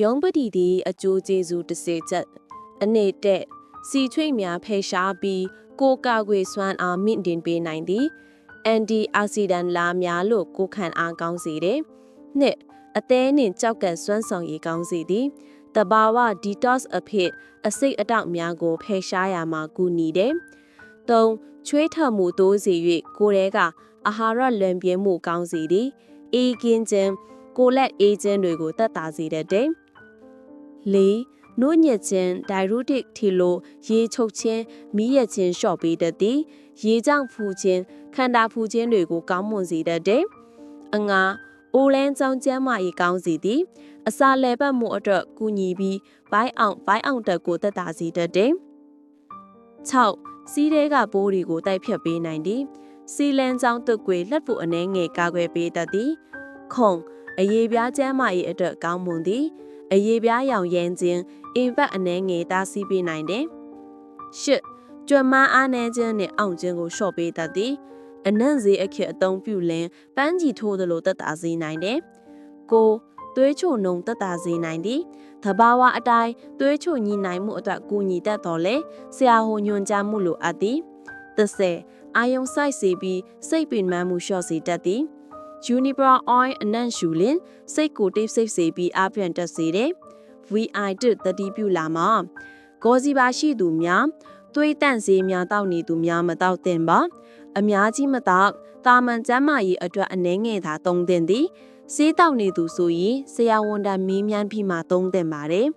ယုံပတိသည်အကျိုးကျေးဇူးတစ်စေချက်အနေတဲ့စီချွေများဖယ်ရှားပြီးကိုကာကွယ်စွမ်းအားမြင့်တင်ပေးနိုင်သည်အန်တီအောက်ဆီဒန်လာများလို့ကိုခံအားကောင်းစေတယ်။နှစ်အသေးနှင့်ကြောက်ကပ်စွမ်းဆောင်ရည်ကောင်းစေသည်။တဘာဝ detox အဖြစ်အစိတ်အတောက်များကိုဖယ်ရှားရမှာကူညီတယ်။သုံးချွေးထမှုတိုးစေ၍ကိုယ်ထဲကအာဟာရလွန်ပြဲမှုကောင်းစေသည်။အေးကင်းခြင်းကိုလက်အေးခြင်းတွေကိုသက်သာစေတတ်တယ်။လေးနို့ညက်ခြင်း diuretic ထီလိုရေချုပ်ခြင်းမီးရက်ခြင်းလျှော့ပေးတတ်သည်ရေကြောင့်ဖူခြင်းခန္ဓာဖူခြင်းတွေကိုကောင်းမွန်စေတတ်တယ်အငါအိုလန်းကြောင်းကျမ်းမာရေးကောင်းစေသည်အစာလဲပတ်မှုအတွက်ကူညီပြီးဘိုင်းအောင်တက်ကိုသက်သာစေတတ်တယ်6စီးတဲကပိုးတွေကိုတိုက်ဖြတ်ပေးနိုင်သည်စီလန်းကြောင်းတုတ်ကွေလက်ဖို့အနှဲငယ်ကာကွယ်ပေးတတ်သည်ခုံအရေးပြားကျမ်းမာရေးအတွက်ကောင်းမွန်သည်အရေးပြားရောင်ရမ်းခြင်းအင်ဖက်အနှဲငယ်တားဆီးပေးနိုင်တယ်။ရှစ်ကြွမ်းမအားနည်းခြင်းနဲ့အောင်ခြင်းကိုလျှော့ပေးတတ်သည်။အနံ့စေအခေအသုံးပြုလင်ပန်းကြီးထိုးသလိုသက်သာစေနိုင်တယ်။ကိုသွေးချိုနှုံသက်သာစေနိုင်သည်။သဘာဝအတိုင်းသွေးချိုညီနိုင်မှုအတွက်ကူညီတတ်တော်လဲဆရာဟိုညွှန်ကြားမှုလိုအပ်သည်။30အာယုံစိုက်စေပြီးစိတ်ပင်ပန်းမှုလျှော့စေတတ်သည်။ Juniper oil အနံ့ရှူလင်စိတ်ကိုတိတ်ဆိတ်စေပြီးအားပြန်တက်စေတယ်။ VI တစ်တတိပြုလာမှာဂေါ်စီပါရှိသူများသွေးတန့်စေးများတောက်နေသူများမတောက်သင့်ပါအများကြီးမတောက်တာမန်ကျန်းမာရေးအတွက်အနှဲငယ်သာသုံးသင့်သည်စေးတောက်နေသူဆိုရင်ဆရာဝန်တမင်းများပြီးမှသုံးသင့်ပါတယ်